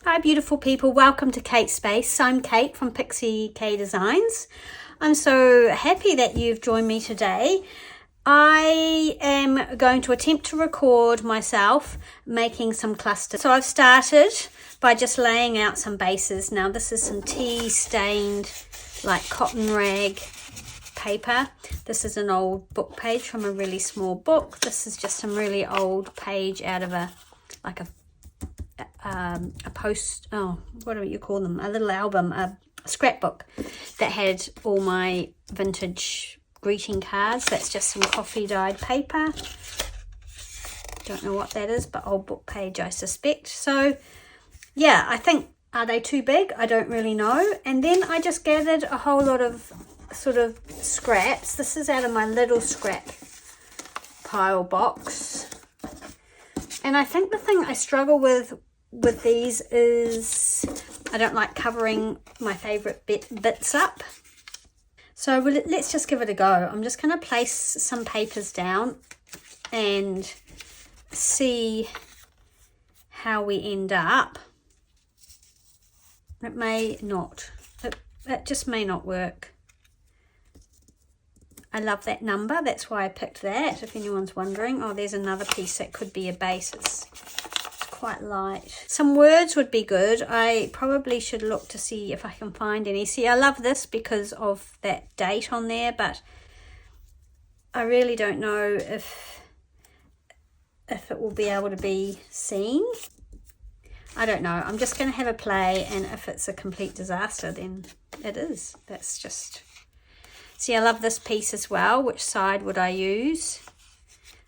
Hi beautiful people, welcome to Kate's Space. I'm Kate from Pixie Designs. I'm so happy that you've joined me today. I am going to attempt to record myself making some clusters. So I've started by just laying out some bases. Now this is some tea stained like cotton rag paper. This is an old book page from a really small book. This is just some really old page out of a post, what do you call them, a little album, a scrapbook that had all my vintage greeting cards. That's just some coffee dyed paper. Don't know what that is, but old book page I suspect. So yeah, I think, are they too big? I don't really know. And then I just gathered a whole lot of sort of scraps. This is out of my little scrap pile box. And I think the thing I struggle with these is I don't like covering my favorite bits up. So let's just give it a go. I'm just going to place some papers down and see how we end up. It may not. It just may not work. I love that number. That's why I picked that, if anyone's wondering. Oh, there's another piece that could be a base. It's quite light. Some words would be good. I probably should look to see if I can find any. See, I love this because of that date on there, but I really don't know if it will be able to be seen. I don't know. I'm just going to have a play, and if it's a complete disaster, then it is. That's just... See, I love this piece as well. Which side would I use?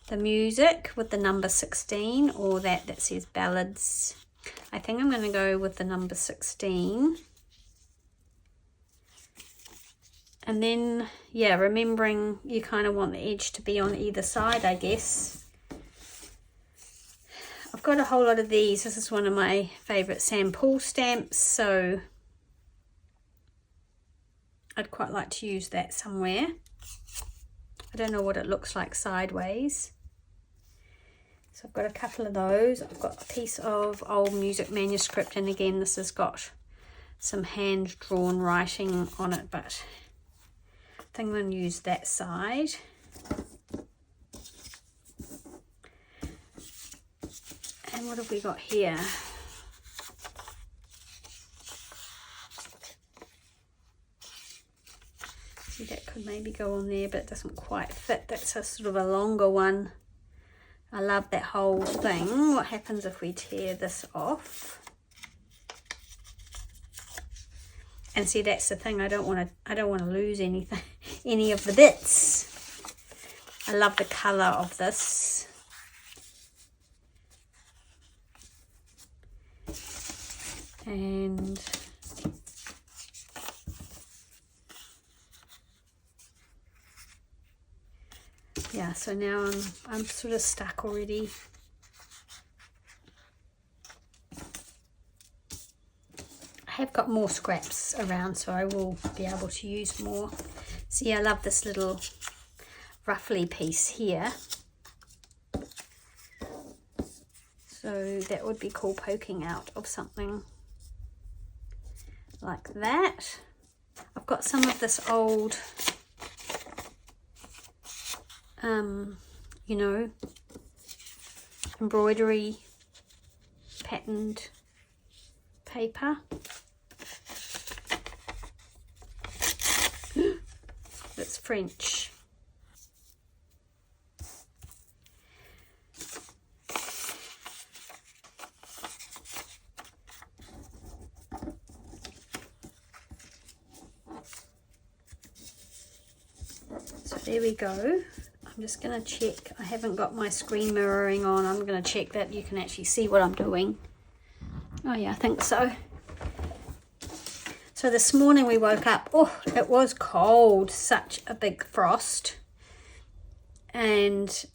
The music with the number 16, or that says ballads. I think I'm going to go with the number 16. And then, yeah, remembering you kind of want the edge to be on either side, I guess. I've got a whole lot of these. This is one of my favourite Sam Paul stamps, so I'd quite like to use that somewhere. I don't know what it looks like sideways. So I've got a couple of those. I've got a piece of old music manuscript, and again this has got some hand-drawn writing on it, but I think I'm going to use that side. And what have we got here? See, that could maybe go on there, but it doesn't quite fit. That's a sort of a longer one. I love that whole thing. What happens if we tear this off? And see, that's the thing. I don't want to lose anything, any of the bits. I love the colour of this. And yeah, so now I'm sort of stuck already. I have got more scraps around, so I will be able to use more. See, I love this little ruffly piece here. So that would be cool, poking out of something like that. I've got some of this old you know, embroidery patterned paper. It's French. So there we go. I'm just going to check. I haven't got my screen mirroring on. I'm going to check that you can actually see what I'm doing. Oh yeah, I think so. So this morning we woke up. Oh, it was cold. Such a big frost. And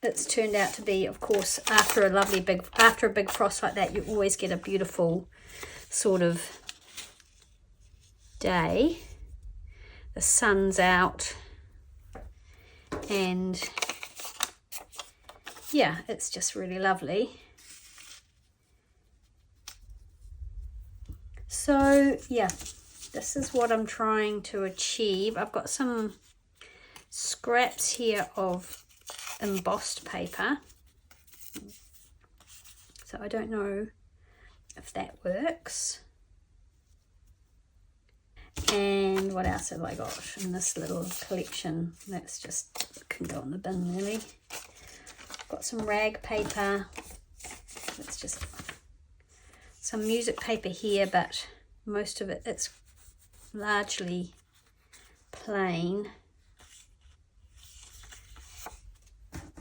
it's turned out to be, of course, after a big frost like that, you always get a beautiful sort of day. The sun's out, and yeah, it's just really lovely. So yeah, this is what I'm trying to achieve. I've got some scraps here of embossed paper, so I don't know if that works. And what else have I got in this little collection? That's just can go in the bin really. Got some rag paper. It's just some music paper here, but most of it's largely plain.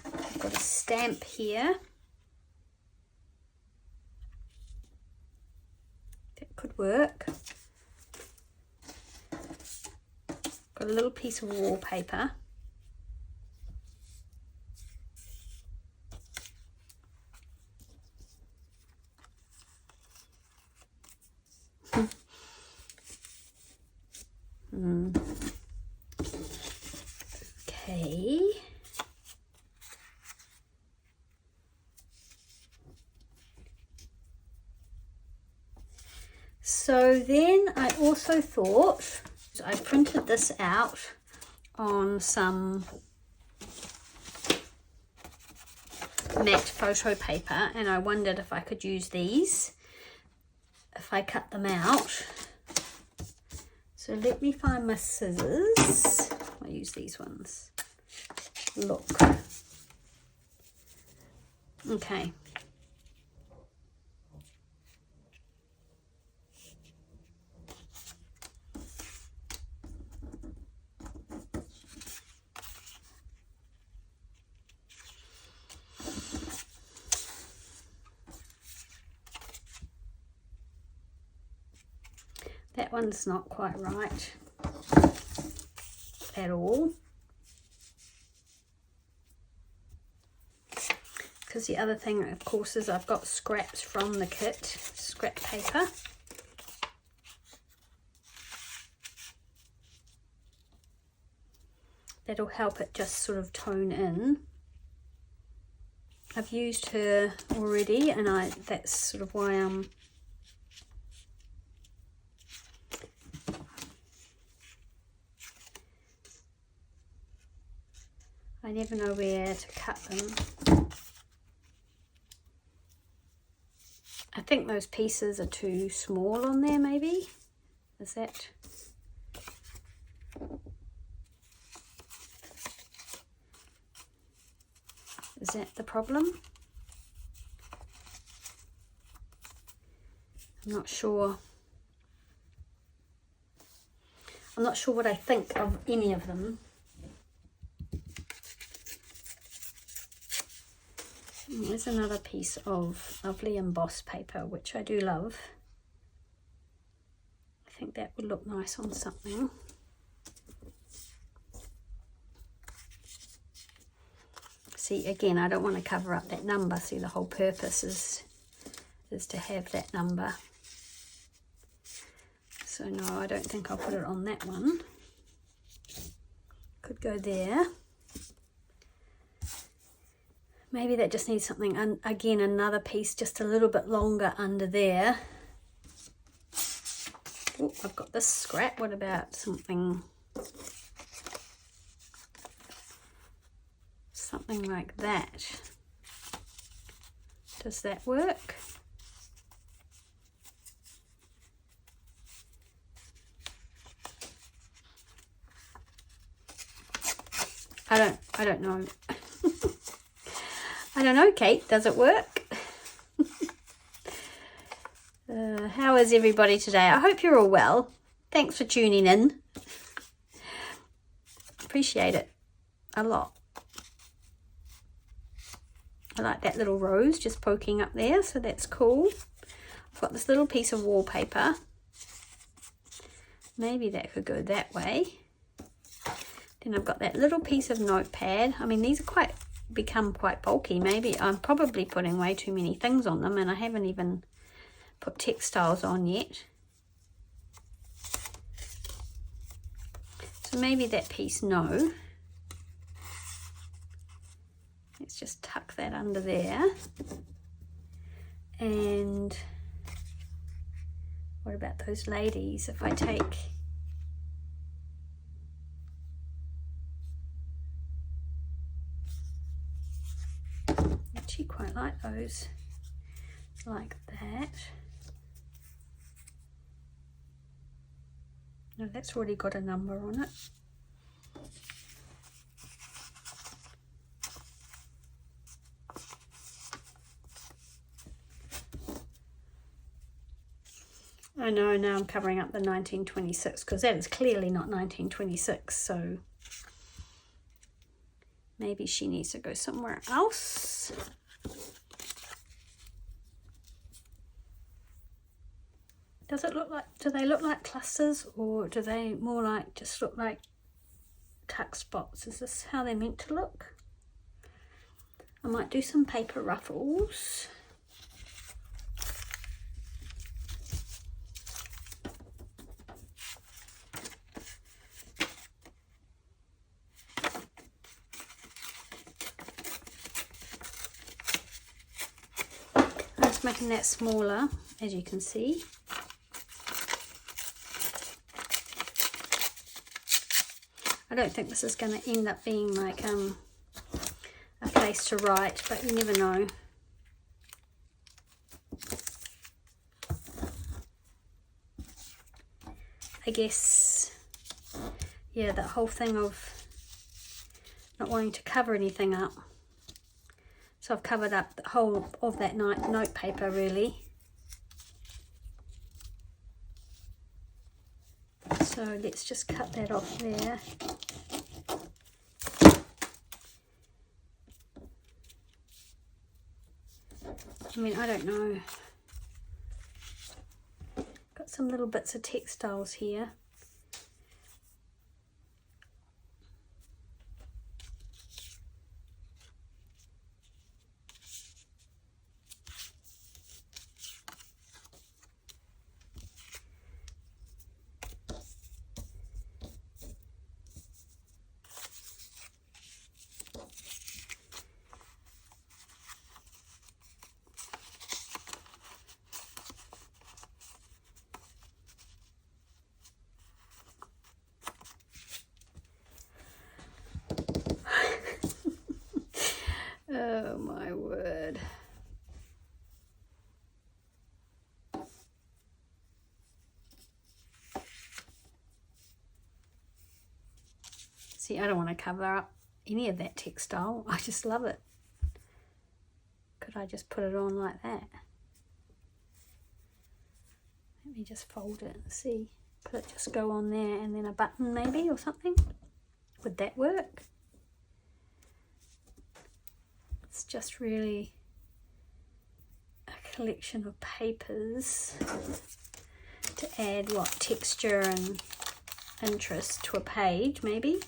I've got a stamp here. That could work. Got a little piece of wallpaper. Okay. So then I also thought, I printed this out on some matte photo paper, and I wondered if I could use these if I cut them out. So let me find my scissors. I'll use these ones. Look. Okay. That one's not quite right at all. Because the other thing, of course, is I've got scraps from the kit, scrap paper. That'll help it just sort of tone in. I've used her already, and that's sort of why I'm I never know where to cut them. I think those pieces are too small on there, maybe. Is that? Is that the problem? I'm not sure. I'm not sure what I think of any of them. There's another piece of lovely embossed paper, which I do love. I think that would look nice on something. See, again, I don't want to cover up that number. See, the whole purpose is to have that number. So no, I don't think I'll put it on that one. Could go there. Maybe that just needs something, and again, another piece just a little bit longer under there. Oh, I've got this scrap. What about something like that? Does that work? I don't know. I don't know, Kate, does it work? How is everybody today? I hope you're all well. Thanks for tuning in. Appreciate it a lot. I like that little rose just poking up there, so that's cool. I've got this little piece of wallpaper. Maybe that could go that way. Then I've got that little piece of notepad. I mean, these are become quite bulky. Maybe I'm probably putting way too many things on them, and I haven't even put textiles on yet. So maybe that piece, no. Let's just tuck that under there. And What about those ladies? If I take actually quite like those, like that. No, that's already got a number on it. I know now I'm covering up the 1926 because that is clearly not 1926, so maybe she needs to go somewhere else. Does it look like, do they look like clusters, or do they more like just look like tuck spots? Is this how they're meant to look? I might do some paper ruffles. Making that smaller, as you can see. I don't think this is going to end up being like a place to write, but you never know. I guess, yeah, that whole thing of not wanting to cover anything up. So I've covered up the whole of that note paper really. So let's just cut that off there. I mean, I don't know. Got some little bits of textiles here. Oh my word. See, I don't want to cover up any of that textile. I just love it. Could I just put it on like that? Let me just fold it and see. Could it just go on there and then a button maybe or something? Would that work? It's just really a collection of papers to add what, texture and interest to a page maybe.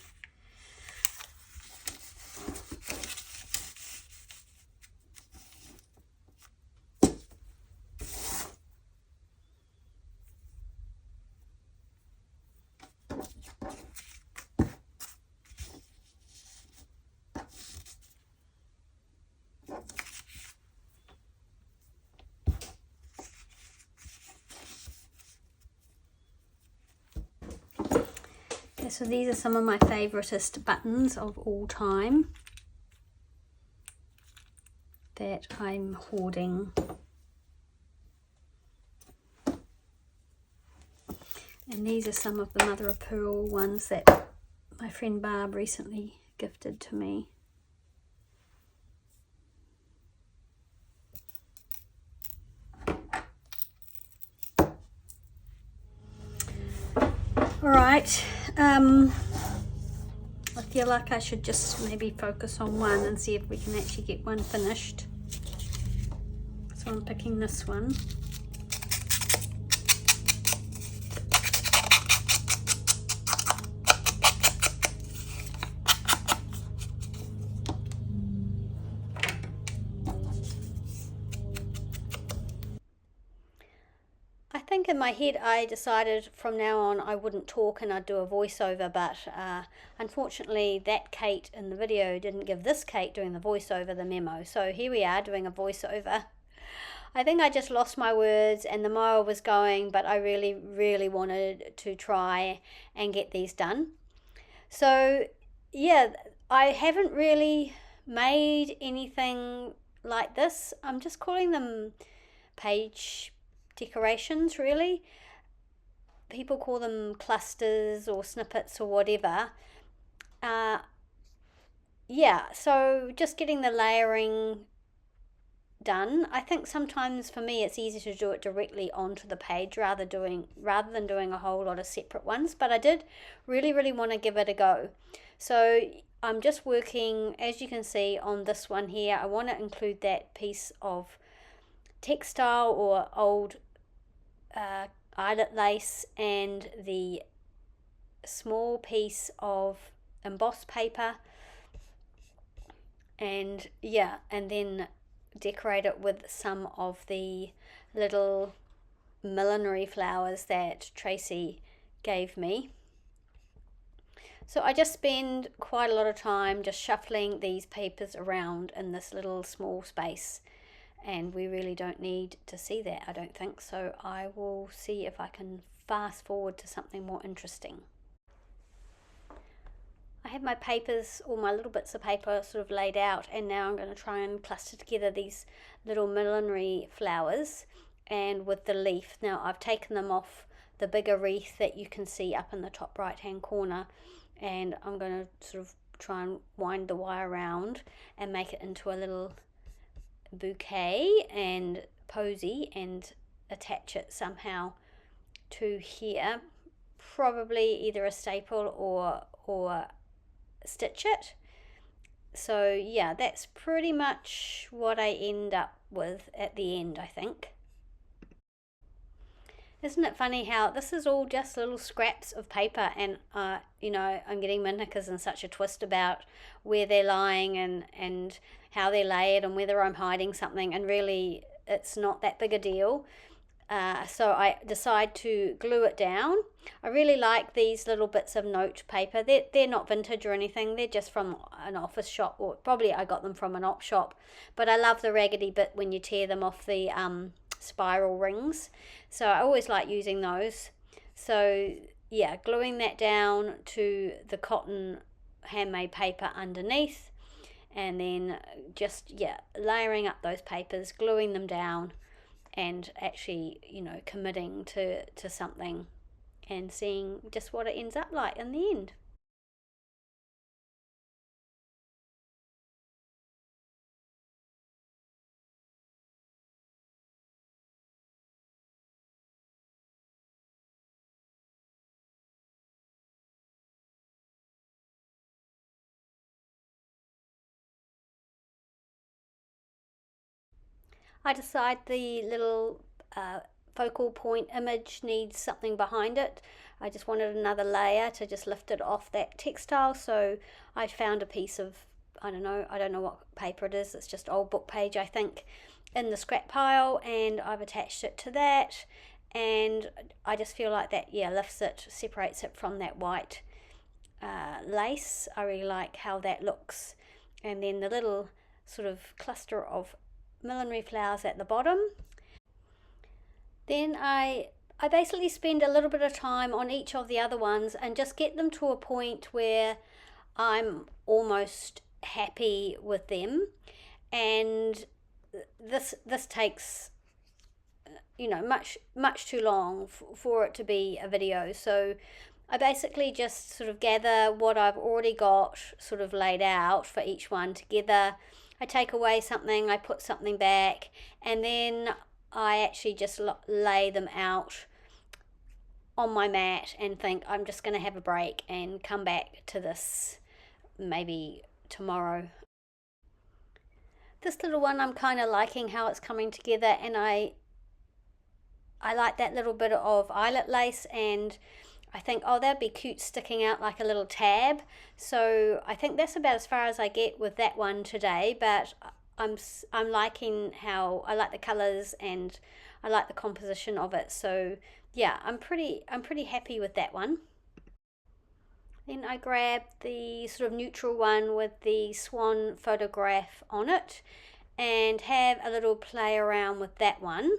So these are some of my favouriteest buttons of all time that I'm hoarding. And these are some of the mother of pearl ones that my friend Barb recently gifted to me. Alright, I feel like I should just maybe focus on one and see if we can actually get one finished. So I'm picking this one. I think in my head I decided from now on I wouldn't talk and I'd do a voiceover, but unfortunately that Kate in the video didn't give this Kate doing the voiceover the memo, so here we are doing a voiceover. I think I just lost my words and the mower was going, but I really, really wanted to try and get these done. So yeah, I haven't really made anything like this. I'm just calling them page decorations, really. People call them clusters or snippets or whatever. Yeah, so just getting the layering done. I think sometimes for me it's easier to do it directly onto the page rather than doing a whole lot of separate ones, but I did really want to give it a go. So I'm just working, as you can see on this one here. I want to include that piece of textile or old eyelet lace and the small piece of embossed paper, and yeah, and then decorate it with some of the little millinery flowers that Tracy gave me. So I just spend quite a lot of time just shuffling these papers around in this little small space, and we really don't need to see that, I don't think. So I will see if I can fast forward to something more interesting. I have my papers, all my little bits of paper sort of laid out, and now I'm going to try and cluster together these little millinery flowers and with the leaf. Now I've taken them off the bigger wreath that you can see up in the top right hand corner, and I'm going to sort of try and wind the wire around and make it into a little bouquet and posy and attach it somehow to here, probably either a staple or stitch it. So yeah, that's pretty much what I end up with at the end, I think. Isn't it funny how this is all just little scraps of paper, and you know, I'm getting my knickers in such a twist about where they're lying and how they're laid and whether I'm hiding something, and really it's not that big a deal. So I decide to glue it down. I really like these little bits of note paper. They're not vintage or anything. They're just from an office shop, or probably I got them from an op shop. But I love the raggedy bit when you tear them off the spiral rings. So I always like using those. So yeah, gluing that down to the cotton handmade paper underneath, and then just, yeah, layering up those papers, gluing them down, and actually, you know, committing to something and seeing just what it ends up like in the end. I decide the little focal point image needs something behind it. I just wanted another layer to just lift it off that textile, so I found a piece of, I don't know what paper it is, it's just old book page I think, in the scrap pile, and I've attached it to that, and I just feel like that, yeah, lifts it, separates it from that white lace. I really like how that looks. And then the little sort of cluster of millinery flowers at the bottom. Then I basically spend a little bit of time on each of the other ones and just get them to a point where I'm almost happy with them. And this takes, you know, much too long for it to be a video. So I basically just sort of gather what I've already got sort of laid out for each one together. I take away something, I put something back, and then I actually just lay them out on my mat and think I'm just going to have a break and come back to this maybe tomorrow. This little one, I'm kind of liking how it's coming together, and I like that little bit of eyelet lace, and I think, oh, that'd be cute sticking out like a little tab. So I think that's about as far as I get with that one today, but I'm liking how I like the colors and I like the composition of it. So yeah, I'm pretty happy with that one. Then I grabbed the sort of neutral one with the swan photograph on it, and have a little play around with that one.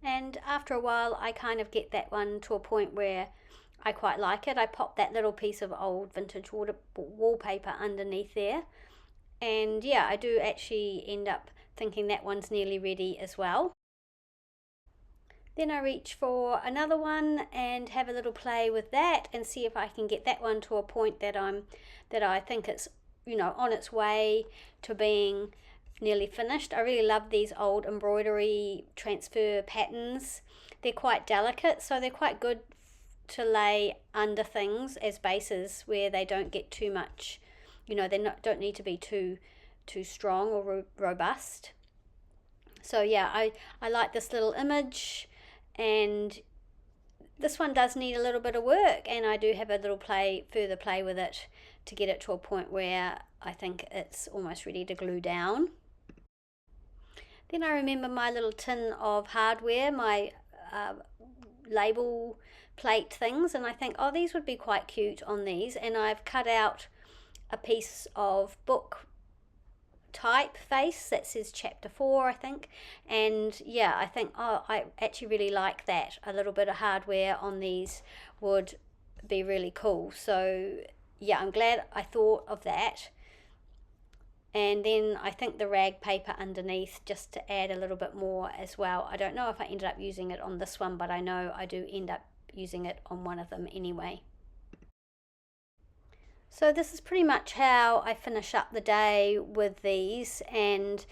And after a while I kind of get that one to a point where I quite like it. I pop that little piece of old vintage wallpaper underneath there, and yeah, I do actually end up thinking that one's nearly ready as well. Then I reach for another one and have a little play with that and see if I can get that one to a point that I think it's, you know, on its way to being nearly finished. I really love these old embroidery transfer patterns. They're quite delicate, so they're quite good to lay under things as bases where they don't get too much, you know, don't need to be too strong or robust. So yeah, I like this little image, and this one does need a little bit of work, and I do have a little further play with it to get it to a point where I think it's almost ready to glue down. Then I remember my little tin of hardware, my label plate things, and I think, oh, these would be quite cute on these, and I've cut out a piece of book typeface that says chapter 4, I think, and yeah, I think, oh, I actually really like that. A little bit of hardware on these would be really cool. So yeah, I'm glad I thought of that. And then I think the rag paper underneath, just to add a little bit more as well. I don't know if I ended up using it on this one, but I know I do end up using it on one of them anyway. So this is pretty much how I finish up the day with these, and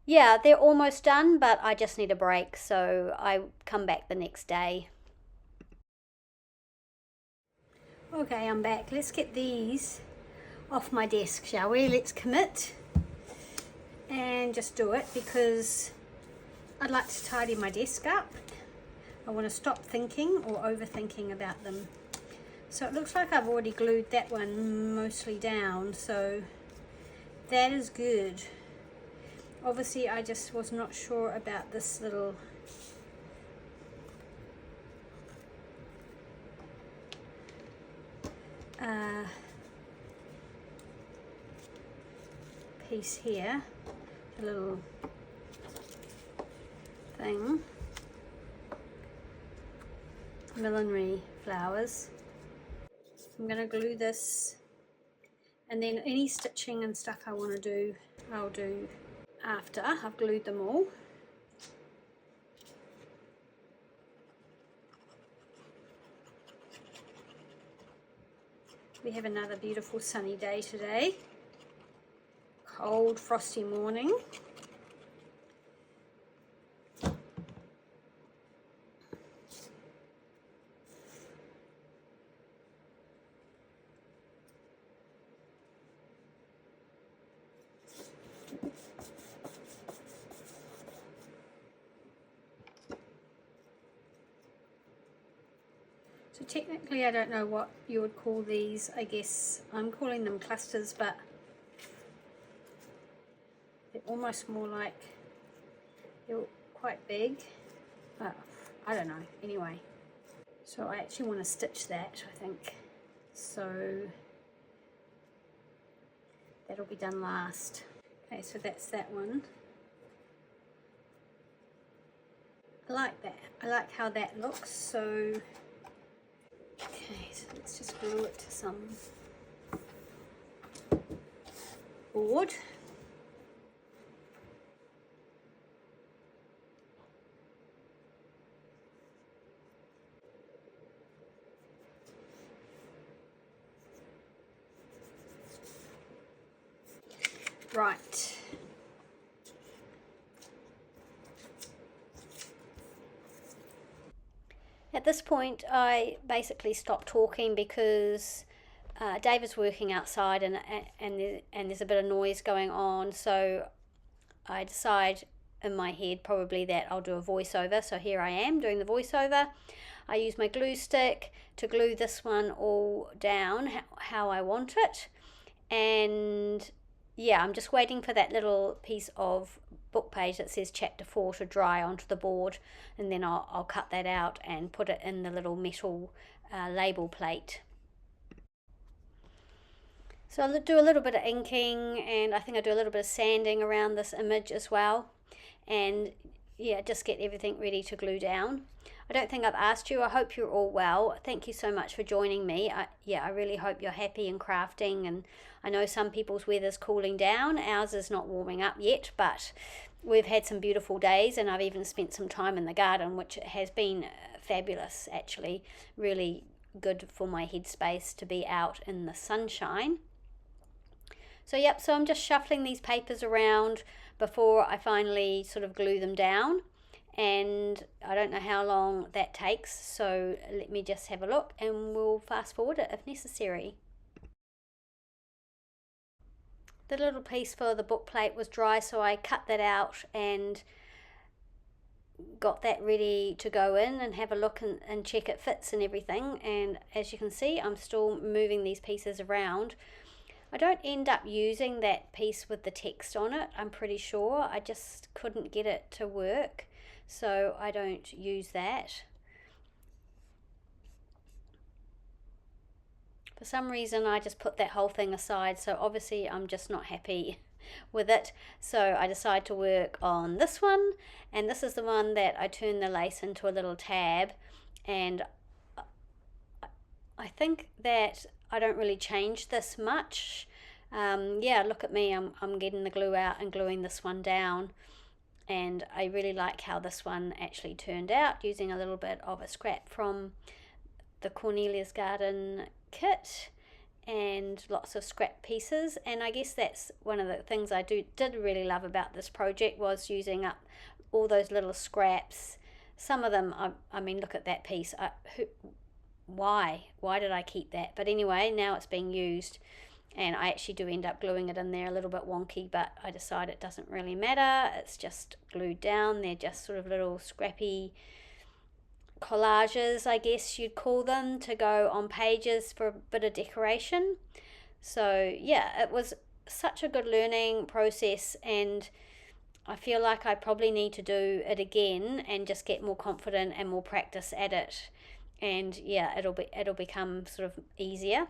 yeah, they're almost done, but I just need a break, so I come back the next day. Okay, I'm back. Let's get these off my desk, shall we? Let's commit and just do it, because I'd like to tidy my desk up. I want to stop thinking or overthinking about them. So it looks like I've already glued that one mostly down, so that is good. Obviously I just was not sure about this little piece here, a little thing, millinery flowers. I'm going to glue this, and then any stitching and stuff I want to do, I'll do after I've glued them all. We have another beautiful sunny day today. Cold, frosty morning. So technically I don't know what you would call these. I guess I'm calling them clusters, but they're almost more like, they're quite big, but I don't know. Anyway, so I actually want to stitch that, I think. So that'll be done last. Okay, so that's that one. I like that. I like how that looks. So okay, so let's just glue it to some board. Right. At this point I basically stopped talking because David's working outside, and there's a bit of noise going on, so I decide in my head probably that I'll do a voiceover. So here I am doing the voiceover. I use my glue stick to glue this one all down how I want it, and yeah, I'm just waiting for that little piece of book page that says chapter 4 to dry onto the board, and then I'll cut that out and put it in the little metal label plate. So I'll do a little bit of inking, and I think I do a little bit of sanding around this image as well. And yeah, just get everything ready to glue down. I don't think I've asked you. I hope you're all well. Thank you so much for joining me. I really hope you're happy and crafting. And I know some people's weather's cooling down. Ours is not warming up yet, but we've had some beautiful days, and I've even spent some time in the garden, which has been fabulous actually. Really good for my headspace to be out in the sunshine. So yep, so I'm just shuffling these papers around before I finally sort of glue them down, and I don't know how long that takes, so let me just have a look and we'll fast forward it if necessary. The little piece for the book plate was dry, so I cut that out and got that ready to go in and have a look and check it fits and everything. And as you can see, I'm still moving these pieces around. I don't end up using that piece with the text on it, I'm pretty sure. I just couldn't get it to work, so I don't use that. For some reason I just put that whole thing aside, so obviously I'm just not happy with it. So I decided to work on this one, and this is the one that I turned the lace into a little tab, and I think that I don't really change this much. Yeah, look at me, I'm getting the glue out and gluing this one down, and I really like how this one actually turned out, using a little bit of a scrap from the Cornelias Garden kit and lots of scrap pieces. And I guess that's one of the things I did really love about this project, was using up all those little scraps. Some of them, I mean, look at that piece. Why did I keep that? But anyway, now it's being used, and I actually do end up gluing it in there a little bit wonky, but I decide it doesn't really matter. It's just glued down. They're just sort of little scrappy collages, I guess you'd call them, to go on pages for a bit of decoration. So yeah, it was such a good learning process, and I feel like I probably need to do it again and just get more confident and more practice at it. And yeah, it'll become sort of easier.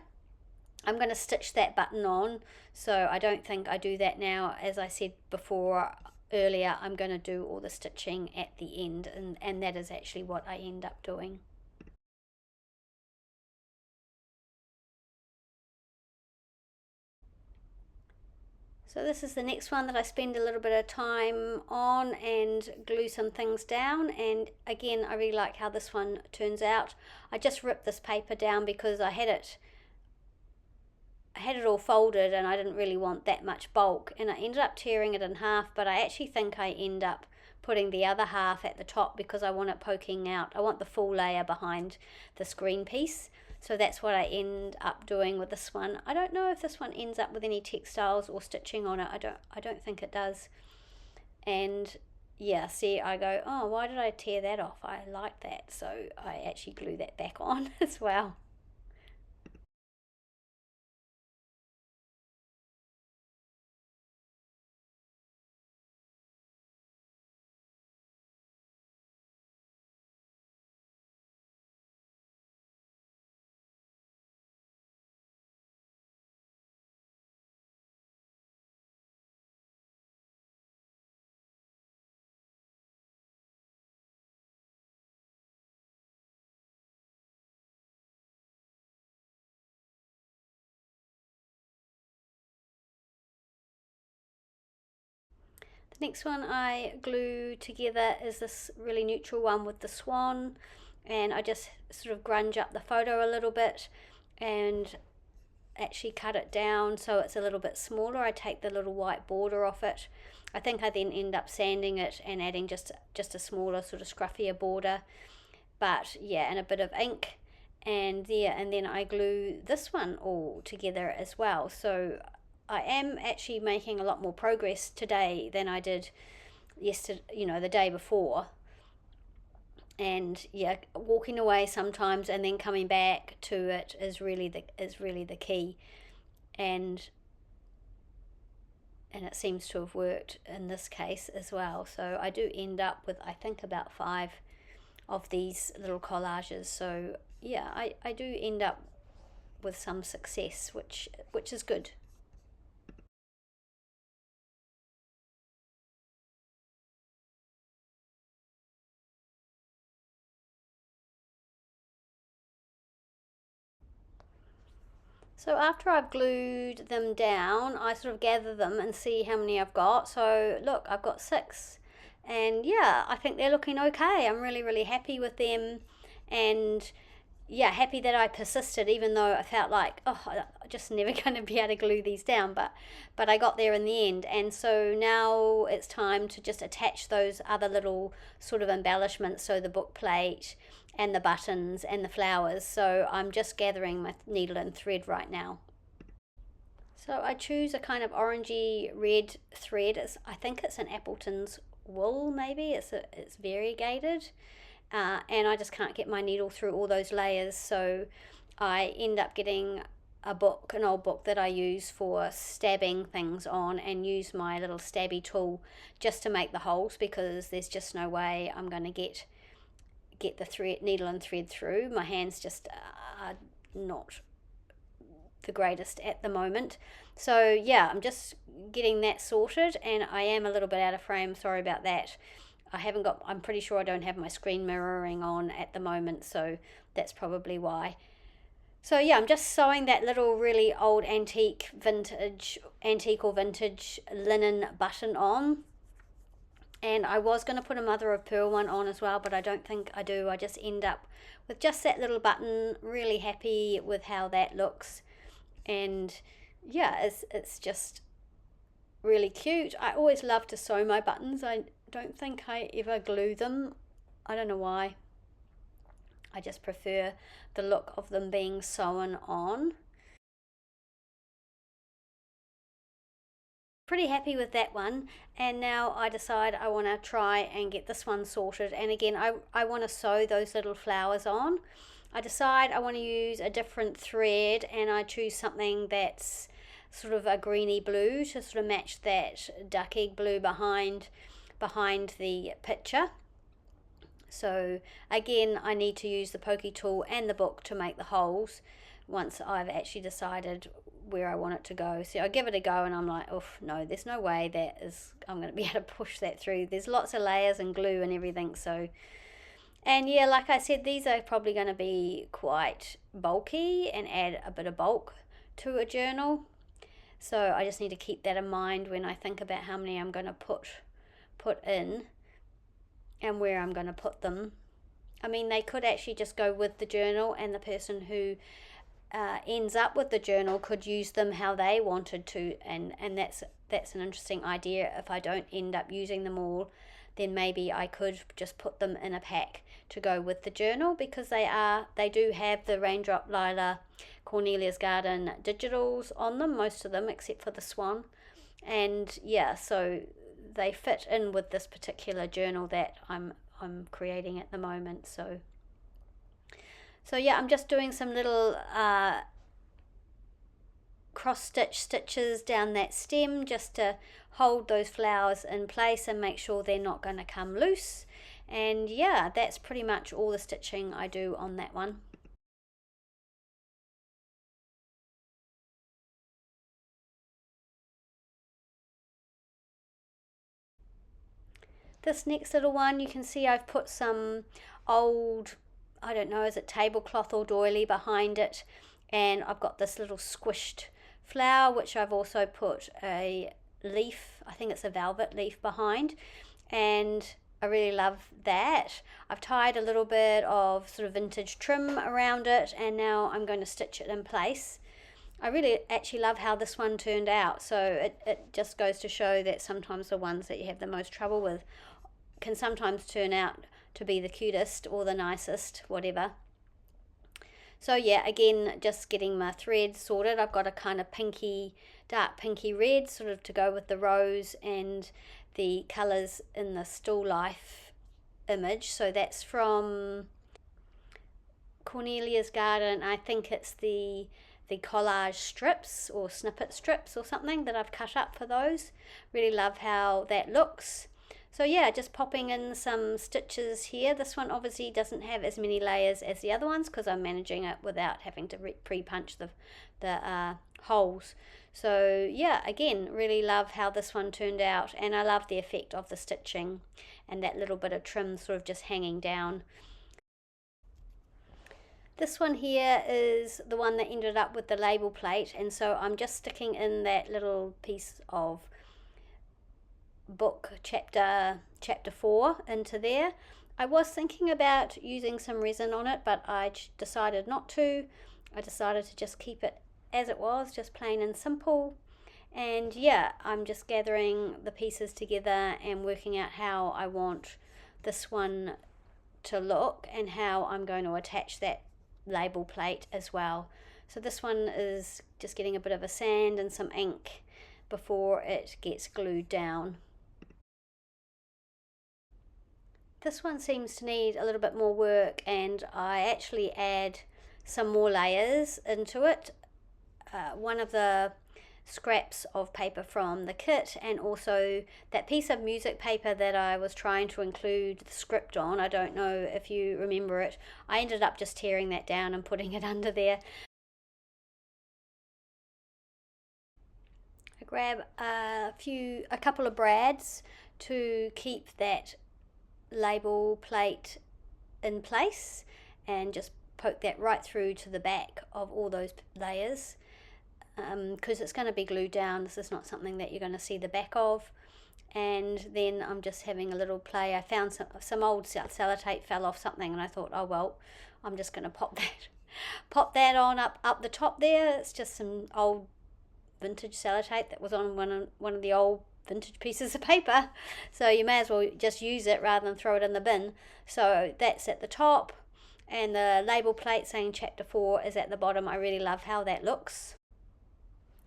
I'm going to stitch that button on, so I don't think I do that now. As I said before earlier, I'm going to do all the stitching at the end, and that is actually what I end up doing. So this is the next one that I spend a little bit of time on and glue some things down, and again I really like how this one turns out. I just ripped this paper down because I had it all folded and I didn't really want that much bulk, and I ended up tearing it in half, but I actually think I end up putting the other half at the top because I want it poking out. I want the full layer behind this green piece. So that's what I end up doing with this one. I don't know if this one ends up with any textiles or stitching on it. I don't think it does. And yeah, see, I go, oh, why did I tear that off? I like that. So I actually glue that back on as well. The next one I glue together is this really neutral one with the swan, and I just sort of grunge up the photo a little bit and actually cut it down so it's a little bit smaller. I take the little white border off it. I think I then end up sanding it and adding just a smaller sort of scruffier border, but yeah, and a bit of ink, and then I glue this one all together as well. So I am actually making a lot more progress today than I did yesterday, the day before. And yeah, walking away sometimes and then coming back to it is really the key. And it seems to have worked in this case as well. So I do end up with, I think, about 5 of these little collages. So yeah, I do end up with some success, which is good. So after I've glued them down, I sort of gather them and see how many I've got. So look, I've got 6. And yeah, I think they're looking okay. I'm really, really happy with them. And yeah, happy that I persisted, even though I felt like, oh, I'm just never going to be able to glue these down. But I got there in the end. And so now it's time to just attach those other little sort of embellishments. So the book plate and the buttons and the flowers. So I'm just gathering my needle and thread right now. So I choose a kind of orangey red thread. I think it's an Appleton's wool, maybe. It's variegated. And I just can't get my needle through all those layers, so I end up getting an old book that I use for stabbing things on, and use my little stabby tool just to make the holes, because there's just no way I'm going to get the needle and thread through. My hands just are not the greatest at the moment. So yeah, I'm just getting that sorted, and I am a little bit out of frame, sorry about that. I'm pretty sure I don't have my screen mirroring on at the moment, so that's probably why. So yeah, I'm just sewing that little really old antique or vintage linen button on. And I was going to put a mother of pearl one on as well, but I don't think I do. I just end up with just that little button, really happy with how that looks. And yeah, it's just really cute. I always love to sew my buttons. I don't think I ever glue them. I don't know why. I just prefer the look of them being sewn on. Pretty happy with that one, and now I decide I want to try and get this one sorted. And again, I want to sew those little flowers on. I decide I want to use a different thread, and I choose something that's sort of a greeny blue to sort of match that duck egg blue behind the picture. So again, I need to use the pokey tool and the book to make the holes once I've actually decided where I want it to go. So I give it a go, and I'm like, oh no, there's no way I'm going to be able to push that through. There's lots of layers and glue and everything. So, and yeah, like I said, these are probably going to be quite bulky and add a bit of bulk to a journal. So I just need to keep that in mind when I think about how many I'm going to put in and where I'm going to put them. I mean, they could actually just go with the journal, and the person who ends up with the journal could use them how they wanted to, and that's an interesting idea. If I don't end up using them all, then maybe I could just put them in a pack to go with the journal, because they do have the Raindrop Lila Cornelias Garden digitals on them, most of them except for the swan. And yeah, so they fit in with this particular journal that I'm creating at the moment. So yeah, I'm just doing some little cross stitches down that stem just to hold those flowers in place and make sure they're not going to come loose. And yeah, that's pretty much all the stitching I do on that one. This next little one, you can see I've put some old, I don't know, is it tablecloth or doily behind it, and I've got this little squished flower, which I've also put a leaf, I think it's a velvet leaf behind, and I really love that. I've tied a little bit of sort of vintage trim around it, and now I'm going to stitch it in place. I really actually love how this one turned out, so it just goes to show that sometimes the ones that you have the most trouble with can sometimes turn out to be the cutest or the nicest, whatever. So yeah, again, just getting my thread sorted. I've got a kind of dark pinky red sort of to go with the rose and the colours in the Still Life image. So that's from Cornelias Garden. I think it's the collage strips or snippet strips or something that I've cut up for those. Really love how that looks. So yeah, just popping in some stitches here. This one obviously doesn't have as many layers as the other ones because I'm managing it without having to pre-punch the holes. So yeah, again, really love how this one turned out, and I love the effect of the stitching and that little bit of trim sort of just hanging down. This one here is the one that ended up with the label plate, and so I'm just sticking in that little piece of book chapter 4 into there. I was thinking about using some resin on it, but I decided not to. I decided to just keep it as it was, just plain and simple. And yeah, I'm just gathering the pieces together and working out how I want this one to look and how I'm going to attach that label plate as well. So this one is just getting a bit of a sand and some ink before it gets glued down. This one seems to need a little bit more work, and I actually add some more layers into it. One of the scraps of paper from the kit, and also that piece of music paper that I was trying to include the script on. I don't know if you remember it. I ended up just tearing that down and putting it under there. I grab a couple of brads to keep that label plate in place, and just poke that right through to the back of all those layers. Because it's going to be glued down, this is not something that you're going to see the back of. And then I'm just having a little play. I found some old sellotape fell off something, and I thought, oh well, I'm just going to pop that on up the top there. It's just some old vintage sellotape that was on one of the old vintage pieces of paper, so you may as well just use it rather than throw it in the bin. So that's at the top, and the label plate saying chapter 4 is at the bottom. I really love how that looks.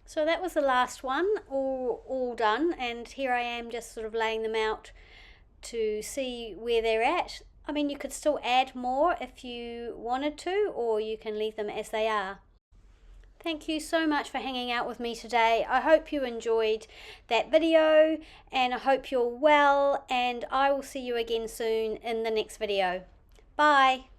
So that was the last one, all done, and here I am just sort of laying them out to see where they're at. I mean, you could still add more if you wanted to, or you can leave them as they are. Thank you so much for hanging out with me today. I hope you enjoyed that video, and I hope you're well, and I will see you again soon in the next video. Bye.